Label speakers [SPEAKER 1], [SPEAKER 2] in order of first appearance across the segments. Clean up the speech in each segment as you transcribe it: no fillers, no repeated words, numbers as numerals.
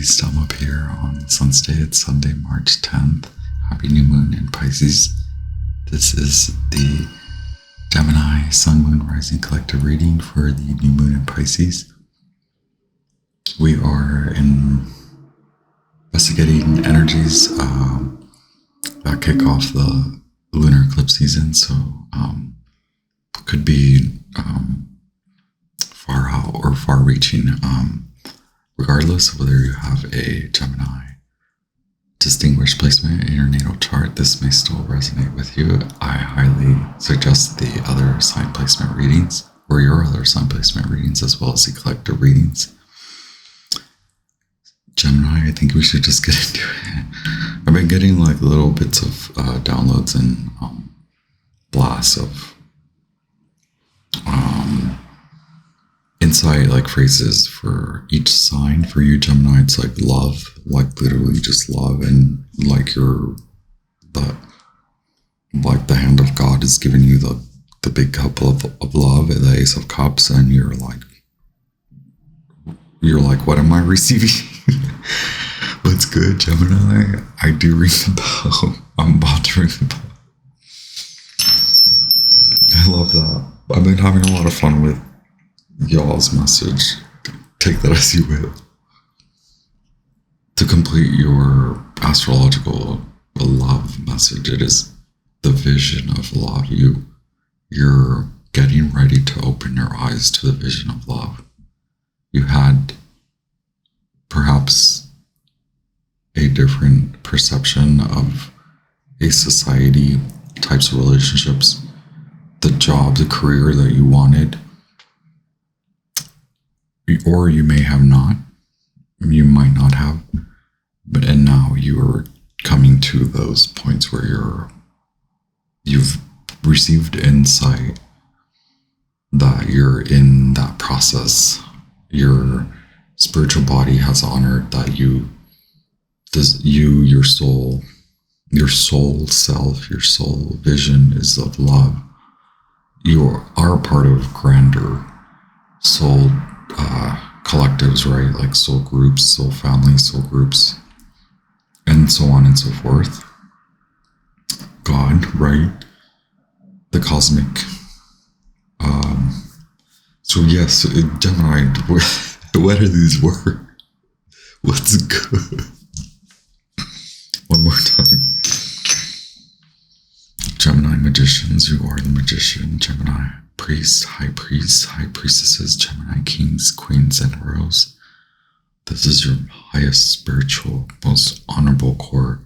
[SPEAKER 1] Pisces. I'm up here on Sun's Day. It's Sunday, March 10th. Happy new moon in Pisces. This is the Gemini Sun, Moon, Rising collective reading for the new moon in Pisces. We are investigating energies that kick off the lunar eclipse season. So could be far out or far-reaching. Regardless of whether you have a Gemini distinguished placement in your natal chart, this may still resonate with you. I highly suggest the other sign placement readings, or your other sign placement readings, as well as the collective readings. Gemini, I think we should just get into it. I've been getting like little bits of downloads and blasts of insight, like phrases for each sign. For you, Gemini, it's like love, like literally just love, and like like the hand of God is giving you the big cup of love, the Ace of Cups, and you're like, what am I receiving? What's good, Gemini? I do ring the bell. I'm about to ring the bell. I love that. I've been having a lot of fun with y'all's message. Take that as you will. To complete your astrological love message, it is the vision of love. You're getting ready to open your eyes to the vision of love. You had perhaps a different perception of a society, types of relationships, the job, the career that you wanted, or you may have not. You might not have, and now you are coming to those points where you've received insight that you're in that process. Your spiritual body has honored that your soul self, your soul vision is of love. You are part of grander soul collectives, right? Like soul groups, soul families, soul groups, and so on and so forth. God, right? The cosmic. So yes, Gemini, what are these words? What's good? One more time. Gemini magicians, you are the magician. Gemini priests, high priests, high priestesses, Gemini kings, queens, and heroes. This is your highest spiritual, most honorable core.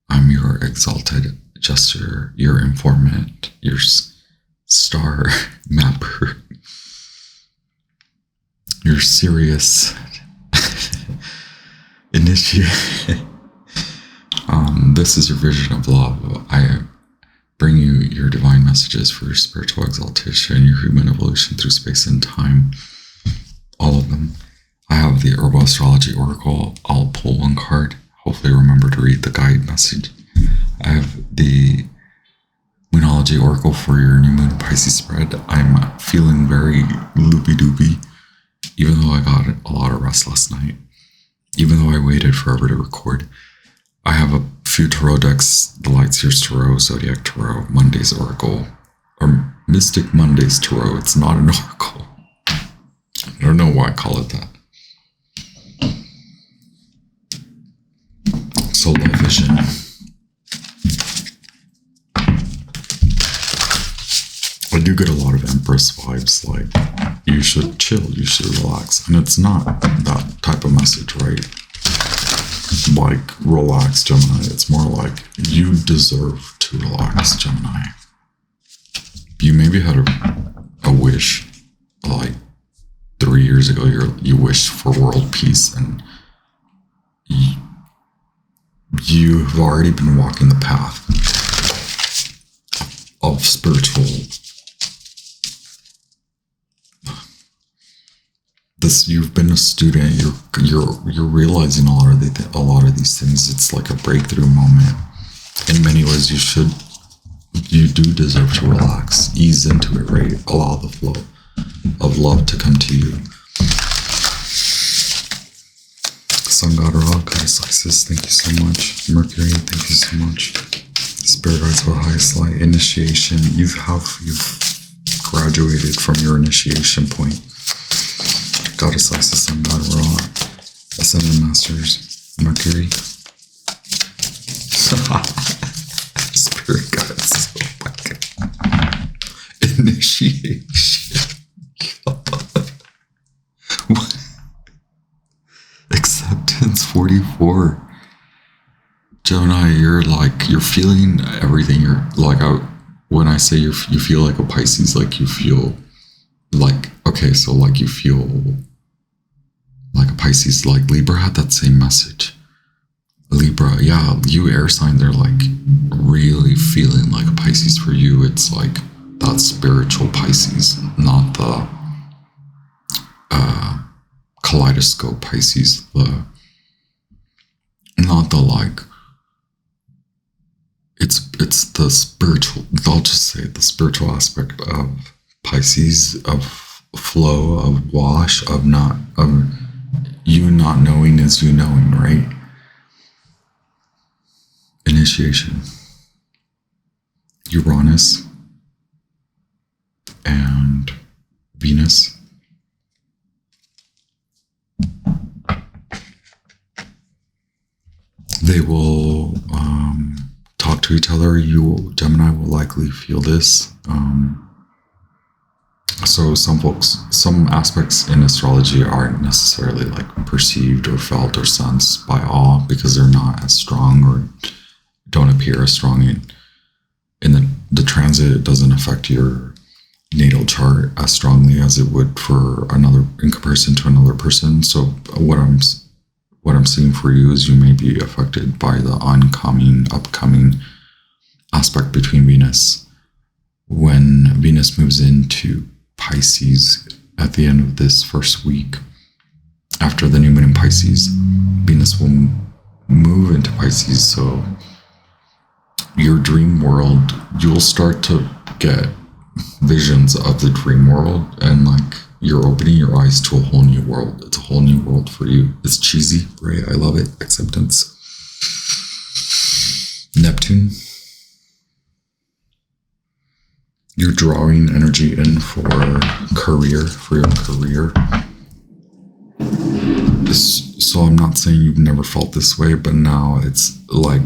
[SPEAKER 1] I'm your exalted jester, your informant, your star mapper, your serious initiate. This is your vision of love. I bring you your divine messages for your spiritual exaltation, your human evolution through space and time, all of them. I have the Herbal Astrology Oracle. I'll pull one card. Hopefully remember to read the guide message. I have the Moonology Oracle for your new moon Pisces spread. I'm feeling very loopy-doopy, even though I got a lot of rest last night, even though I waited forever to record. I have a few tarot decks, the Light Seers Tarot, Zodiac Tarot, Monday's Oracle, or Mystic Monday's Tarot. It's not an oracle. I don't know why I call it that. Soul Love Vision. I do get a lot of Empress vibes, like, you should chill, you should relax. And it's not that type of message, right? Like, relax, Gemini. It's more like, you deserve to relax, Gemini. You maybe had a wish, like 3 years ago, you wished for world peace, and you've already been walking the path of spiritual. You've been a student. You're realizing a lot of these things. It's like a breakthrough moment. In many ways, you do deserve to relax, ease into it, right? Allow the flow of love to come to you. Sun God Ra, Goddess Isis, thank you so much. Mercury, thank you so much. Spirit guides of the highest light. Initiation, you've graduated from your initiation point. Goddess Isis, Sun God Ra, Ascended Masters, Mercury. Spirit guides, oh my god. Initiation. What? Acceptance 44. Gemini, you're feeling everything. You're like, when I say you feel like a Pisces, like you feel like, okay, so like you feel like a Pisces, like Libra had that same message. Libra, yeah, you air signs are like really feeling like a Pisces. For you, it's like that spiritual Pisces, not the kaleidoscope Pisces, not the like, it's the spiritual, I'll just say the spiritual aspect of Pisces, of flow, of wash, of you not knowing is you knowing, right? Initiation. Uranus and Venus. They will talk to each other. Gemini will likely feel this. So some aspects in astrology aren't necessarily like perceived or felt or sensed by all because they're not as strong or don't appear as strong in the transit. It doesn't affect your natal chart as strongly as it would for another, in comparison to another person. So what I'm seeing for you is you may be affected by the upcoming aspect between Venus. When Venus moves into Pisces at the end of this first week, after the new moon in Pisces, Venus will move into Pisces. So your dream world, you'll start to get visions of the dream world, and like you're opening your eyes to a whole new world. It's a whole new world for you. It's cheesy, right? I love it. Acceptance. Neptune. You're drawing energy in for your career. So I'm not saying you've never felt this way, but now it's like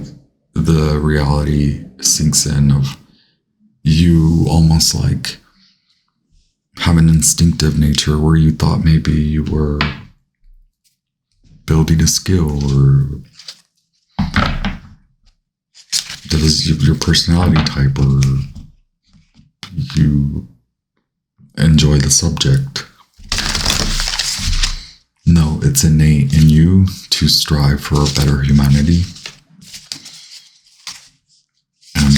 [SPEAKER 1] the reality sinks in of you almost like have an instinctive nature where you thought maybe you were building a skill, or that is your personality type, or you enjoy the subject. No, it's innate in you to strive for a better humanity. And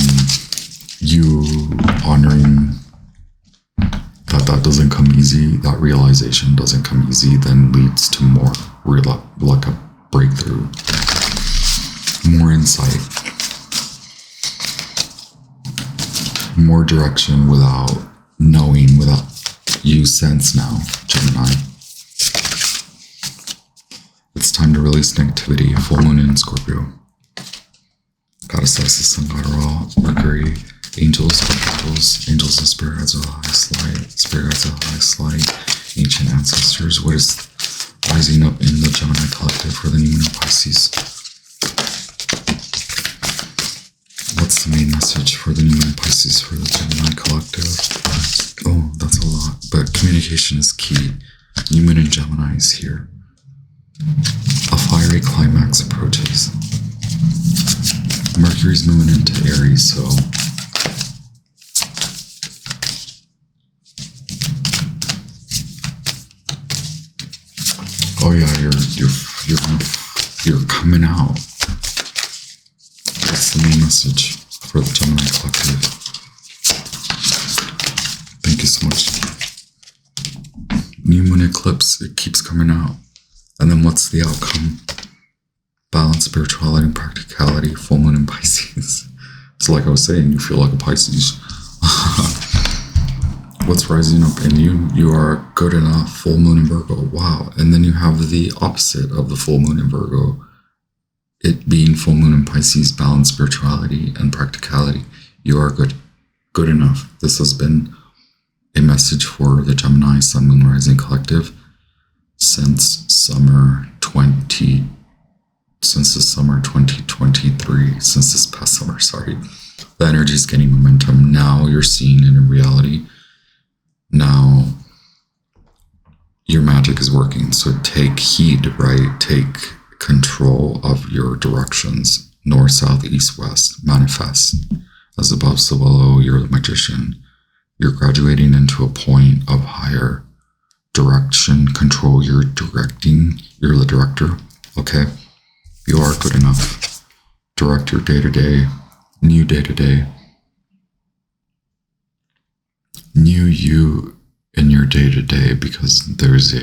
[SPEAKER 1] you honoring that doesn't come easy, that realization doesn't come easy, then leads to more like a breakthrough, more insight, more direction without knowing, without you sense now, Gemini. It's time to release negativity. Full moon in Scorpio. Goddess Isis, Sun God Ra, Mercury, angels, angels and spirit guides of the highest light, spirit guides of the highest light, ancient ancestors. What is rising up in the Gemini collective for the new moon in Pisces? What's the main message for the new moon in Pisces for the Gemini collective? Oh, that's a lot, but communication is key. New moon in Gemini is here. A fiery climax approaches. Mercury's moving into Aries, so oh yeah, you're coming out. That's the main message for the Gemini collective. Thank you so much. New moon eclipse, it keeps coming out. And then what's the outcome? Balance, spirituality, and practicality. Full moon in Pisces. So like I was saying, you feel like a Pisces. what's rising up in you? You are good enough. Full moon in Virgo. Wow. And then you have the opposite of the full moon in Virgo. It being full moon in Pisces, balance, spirituality, and practicality. You are good enough. This has been a message for the Gemini Sun Moon Rising Collective since the summer 2023, since this past summer, sorry. The energy is getting momentum. Now you're seeing it in reality. Now your magic is working. So take heed, right? Take control of your directions. North, south, east, west. Manifest. As above, so below. You're the magician. You're graduating into a point of higher direction, control. You're directing. You're the director. Okay? You are good enough. Direct your day-to-day. New day-to-day. New you in your day-to-day, because there's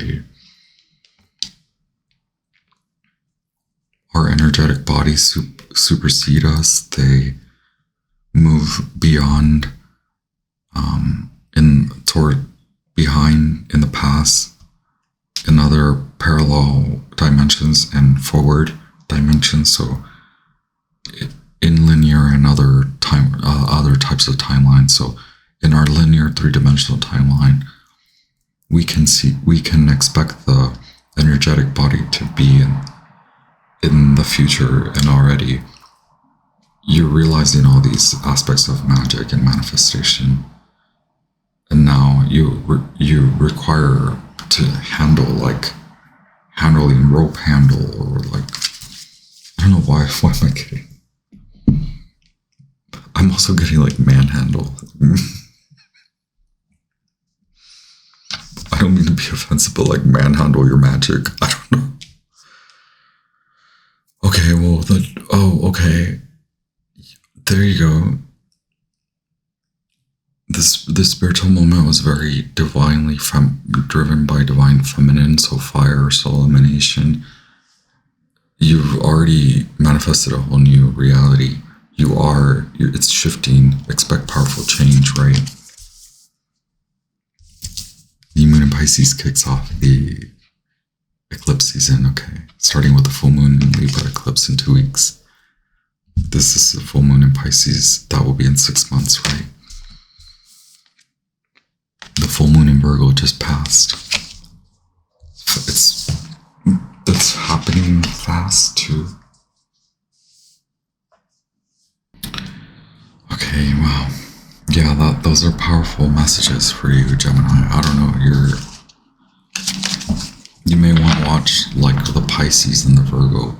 [SPEAKER 1] our energetic bodies supersede us. They move beyond, behind in the past, in other parallel dimensions and forward dimensions. So in linear and other types of timelines. So in our linear 3-dimensional timeline, we can expect the energetic body to be in the future, and already you're realizing all these aspects of magic and manifestation. And now you require to handle, like handling rope handle, or like, I don't know why am I kidding? I'm also getting like manhandle. I don't mean to be offensive, but like manhandle your magic. I don't know. Okay, well, okay. There you go. This spiritual moment was very divinely driven by divine feminine, so fire, soul emanation. You've already manifested a whole new reality. It's shifting. Expect powerful change, right? The moon in Pisces kicks off the eclipse season, okay? Starting with the full moon in Libra eclipse in 2 weeks. This is the full moon in Pisces. That will be in 6 months, right? The full moon in Virgo just passed. It's happening fast too. Okay, wow. Yeah, those are powerful messages for you, Gemini. I don't know, you may want to watch like the Pisces and the Virgo.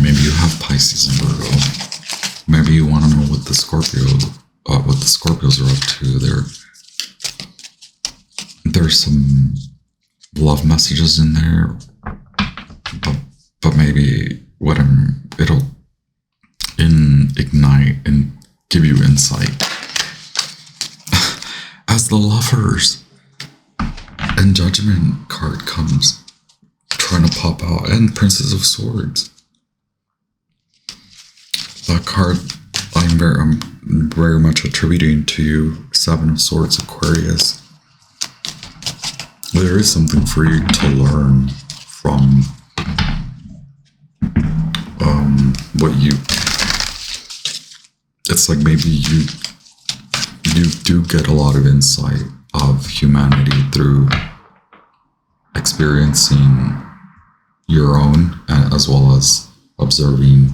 [SPEAKER 1] Maybe you have Pisces and Virgo. Maybe you want to know what the Scorpios are up to. There's some love messages in there, but maybe it'll ignite and give you insight. As the Lovers and Judgment card comes trying to pop out, and Princess of Swords. That card I'm very much attributing to you, 7 of Swords, Aquarius. There is something for you to learn from it's like maybe you do get a lot of insight of humanity through experiencing your own, as well as observing,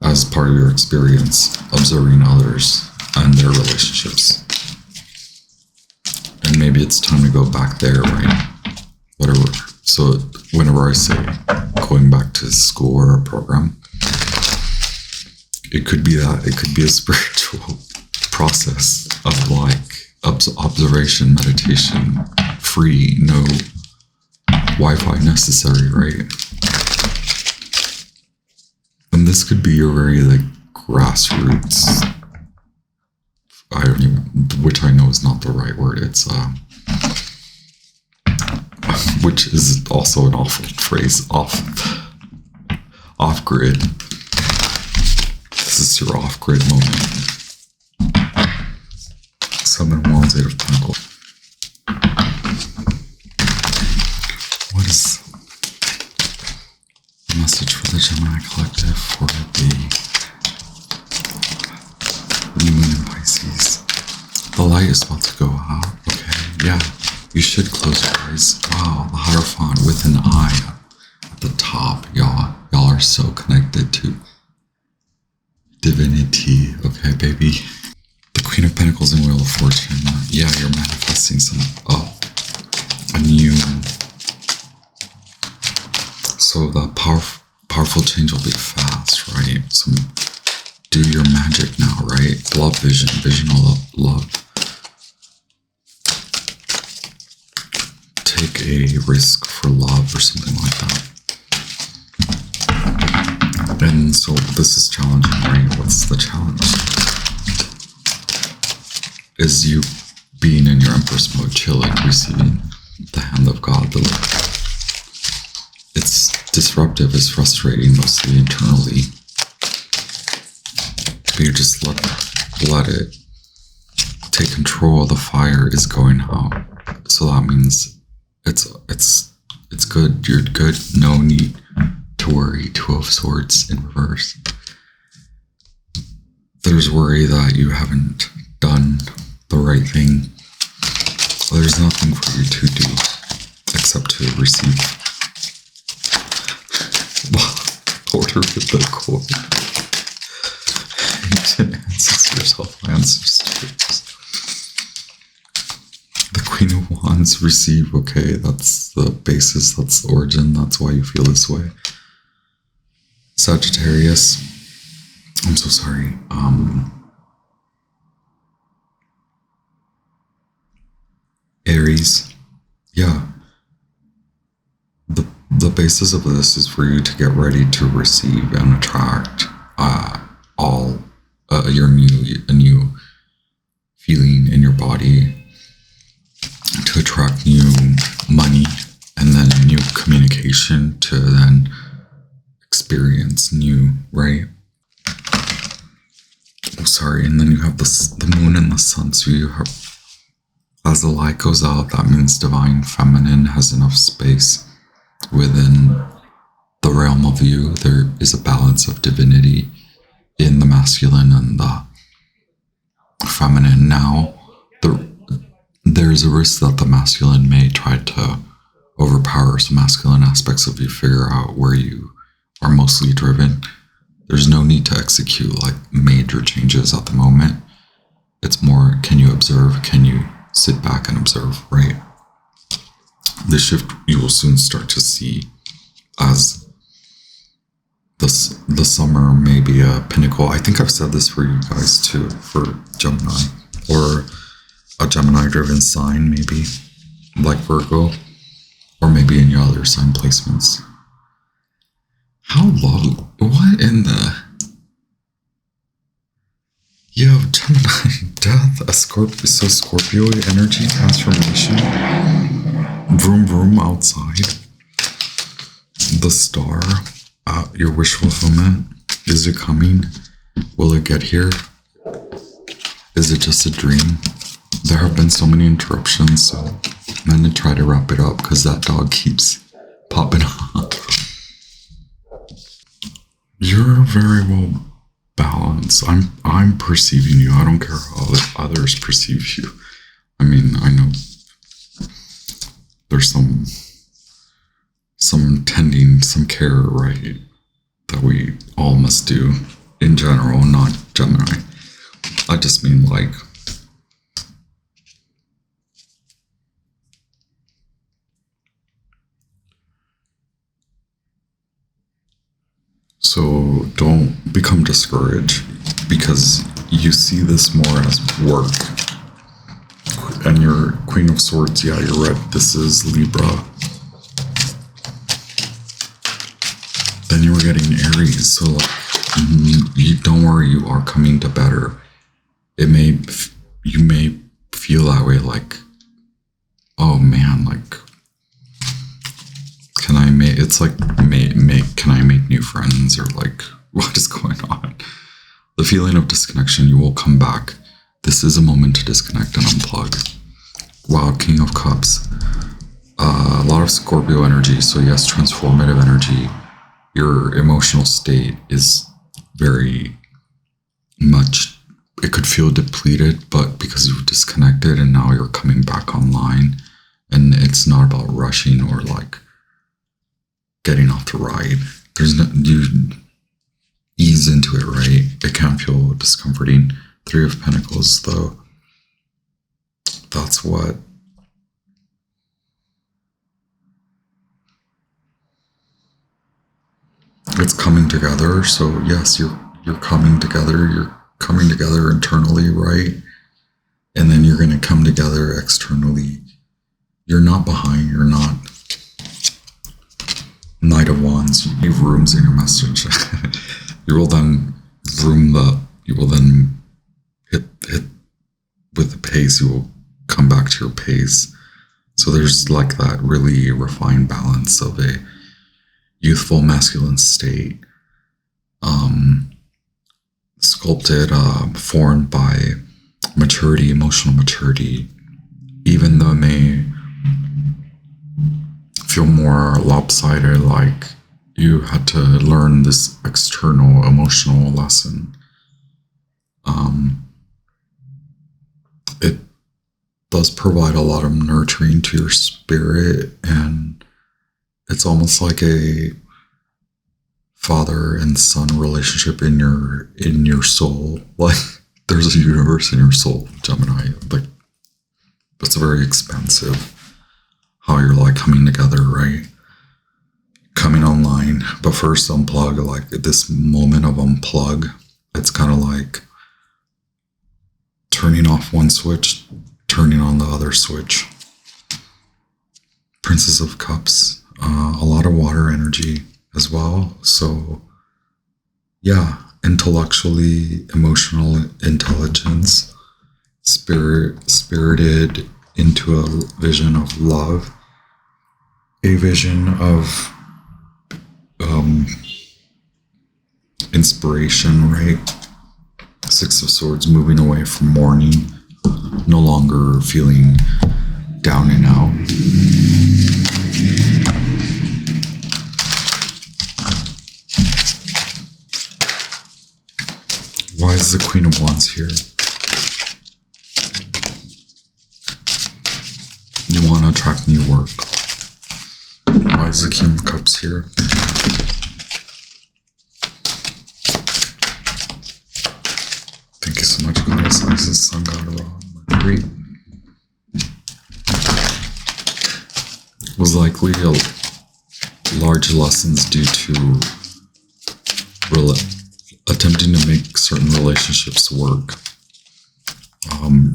[SPEAKER 1] as part of your experience, observing others and their relationships. And maybe it's time to go back there, right? Whatever. So whenever I say going back to school or a program, it could be that. It could be a spiritual process of like observation, meditation, free, no Wi-Fi necessary, right? And this could be your very like grassroots, which I know is not the right word. It's which is also an awful phrase, off grid. This is your off-grid moment. 7 of Wands, 8 of Pentacles. What is the message for the Gemini collective for the new moon in Pisces? The light is about to go out. Okay, yeah, you should close your eyes. Wow, the Hierophant with an eye at the top. Y'all are so connected to divinity. Okay, baby. The Queen of Pentacles and Wheel of Fortune. Yeah, you're manifesting a new. So the powerful change will be fast, right? So do your magic now, right? Love vision of love. Take a risk for love or something like that. And so this is challenging, right? What's the challenge? Is you being in your Empress mode, chilling, receiving the hand of God. It's disruptive, it's frustrating, mostly internally. But you just let it take control. The fire is going out. So that means it's good. You're good. No need to worry. 2 of Swords in reverse. There's worry that you haven't done the right thing. There's nothing for you to do except to receive. Order with the cord. Ancient ancestors, all my ancestors. The Queen of Wands, receive. Okay, that's the basis, that's the origin, that's why you feel this way. Sagittarius, I'm so sorry. Aries, yeah. The basis of this is for you to get ready to receive and attract a new feeling in your body, to attract new money, and then new communication, to then experience new, right? Oh, sorry. And then you have the moon and the sun. So you have, as the light goes out, that means divine feminine has enough space within the realm of you. There is a balance of divinity in the masculine and the feminine. Now, there's a risk that the masculine may try to overpower some masculine aspects of you, figure out where you are mostly driven. There's no need to execute like major changes at the moment. It's more, can you observe? Can you sit back and observe, right? The shift you will soon start to see as the summer may be a pinnacle. I think I've said this for you guys too, for Gemini, or a Gemini-driven sign, maybe like Virgo, or maybe in your other sign placements. How low? What in the? You have Gemini, death, a Scorpio, so Scorpio energy transformation. Vroom vroom outside. The star, your wish fulfillment. Is it coming? Will it get here? Is it just a dream? There have been so many interruptions, so I'm gonna try to wrap it up because that dog keeps popping up. You're very well balanced. I'm perceiving you. I don't care how others perceive you. I mean, I know there's some tending, some care, right, that we all must do in general, not Gemini. I just mean like so don't become discouraged because you see this more as work. And your Queen of Swords, yeah, you're right. This is Libra. Then you were getting Aries, so like, you don't worry, you are coming to better. You may feel that way, like, oh man, like, can I make new friends, or like, what is going on? the feeling of disconnection, you will come back. This is a moment to disconnect and unplug. Wow, King of Cups. A lot of Scorpio energy. So yes, transformative energy. Your emotional state is very much, it could feel depleted, but because you've disconnected and now you're coming back online, and it's not about rushing or like getting off the ride. There's no, you ease into it, right? It can feel discomforting. 3 of Pentacles, though, that's what it's coming together. So yes, you're coming together. You're coming together internally, right? And then you're going to come together externally. You're not behind. You're not Knight of Wands. You leave rooms in your message. You will then hit with the pace. You will come back to your pace. So there's like that really refined balance of a youthful masculine state, sculpted, formed by maturity, emotional maturity, even though it may feel more lopsided, like you had to learn this external emotional lesson. It does provide a lot of nurturing to your spirit, and it's almost like a father and son relationship in your soul. Like there's a universe in your soul, Gemini. Like it's very expansive how you're like coming together, right? Coming online. But first unplug, like this moment of unplug, it's kind of like turning off one switch, turning on the other switch. Princess of Cups, a lot of water energy as well. So yeah, intellectually, emotional intelligence, spirited into a vision of love, a vision of inspiration, right? 6 of Swords, moving away from mourning, no longer feeling down and out. Why is the Queen of Wands here? You want to attract new work. Why is the King of Cups here? Thank you so much, Goddess Isis, Sun God Ra, Mercury. Was likely large lessons due to attempting to make certain relationships work.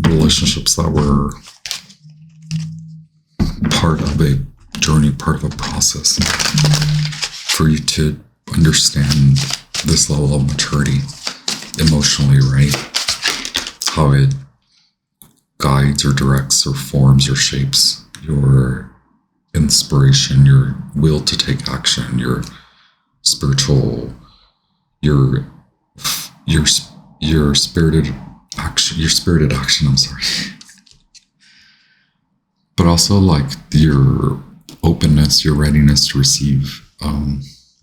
[SPEAKER 1] Relationships that were part of a journey, part of a process for you to understand this level of maturity emotionally, right? How it guides or directs or forms or shapes your inspiration, your will to take action, your spiritual, your spirited action, I'm sorry. But also like your openness, your readiness to receive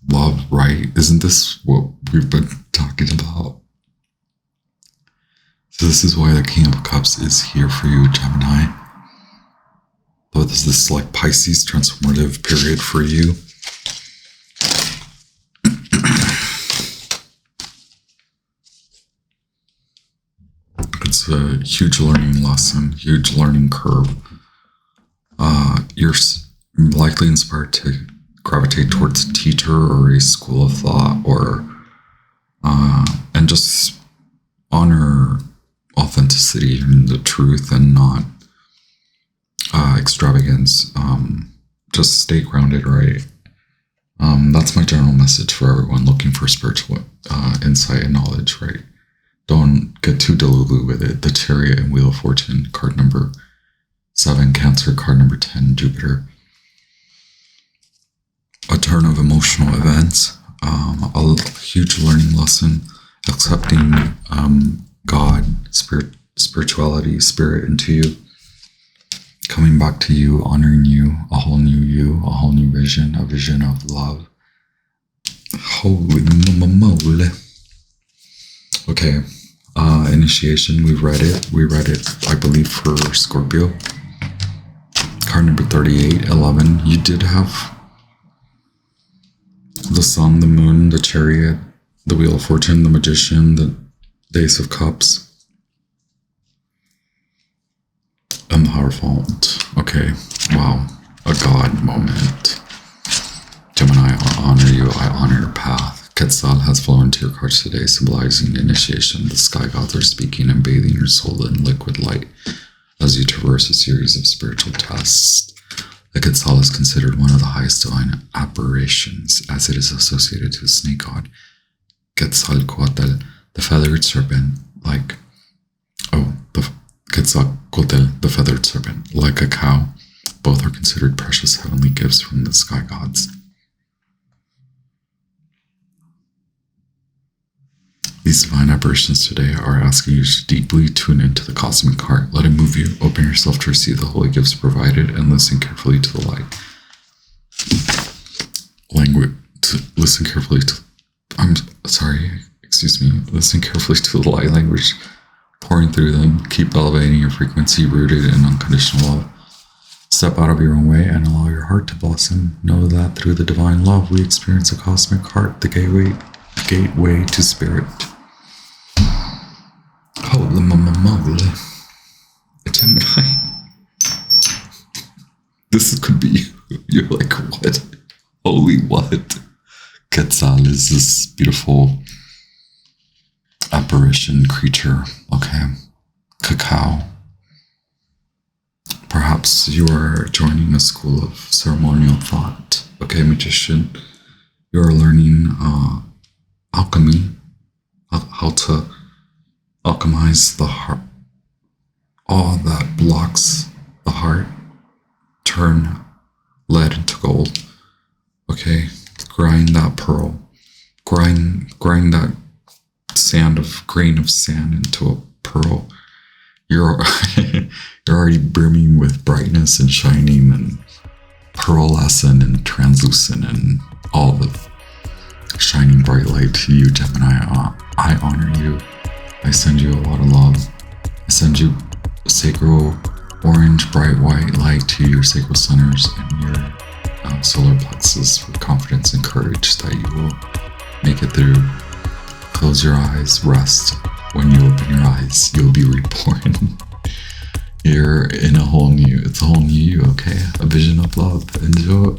[SPEAKER 1] love, right? Isn't this what we've been talking about? So this is why the King of Cups is here for you, Gemini. But this is like Pisces transformative period for you. It's a huge learning lesson, huge learning curve. You're likely inspired to gravitate towards a teacher or a school of thought, or and just honor authenticity and the truth and not extravagance. Just stay grounded, right? That's my general message for everyone looking for spiritual insight and knowledge, right? Don't get too delulu with it. The Chariot and Wheel of Fortune, card number 7, Cancer, card number 10, Jupiter. A turn of emotional events, a huge learning lesson, accepting God, spirituality, spirit into you, coming back to you, honoring you, a whole new vision, a vision of love. Holy moly. Okay, initiation, we read it, I believe, for Scorpio. Card number 38, 11. You did have the sun, the moon, the chariot, the wheel of fortune, the magician, the ace of cups, and the Hierophant. Okay, wow, a God moment. Gemini, I honor you, I honor your path. Quetzal has flown into your cards today, symbolizing initiation. The sky gods are speaking and bathing your soul in liquid light as you traverse a series of spiritual tests. The Quetzal is considered one of the highest divine apparitions, as it is associated to the snake god Quetzalcoatl, the feathered serpent, the Quetzalcoatl, the feathered serpent, like a cow. Both are considered precious heavenly gifts from the sky gods. These divine apparitions today are asking you to deeply tune into the cosmic heart. Let it move you. Open yourself to receive the holy gifts provided and listen carefully to the light. Listen carefully to the light language pouring through them. Keep elevating your frequency rooted in unconditional love. Step out of your own way and allow your heart to blossom. Know that through the divine love we experience a cosmic heart, the gateway to spirit. Holy moly. Gemini. This could be you. You're like, what? Holy what? Quetzal is this beautiful apparition creature. Okay. Cacao. Perhaps you are joining a school of ceremonial thought. Okay, magician. You are learning alchemy, how to alchemize the heart, all that blocks the heart, turn lead into gold. Okay, grind that pearl, grind that grain of sand into a pearl. You're already brimming with brightness and shining and pearlescent and translucent and all the shining bright light to you, Gemini. I honor you. I send you a lot of love. I send you a sacral orange, bright white light to your sacral centers and your solar plexus for confidence and courage that you will make it through. Close your eyes, rest. When you open your eyes, you'll be reborn. You're in it's a whole new you, okay? A vision of love. Enjoy.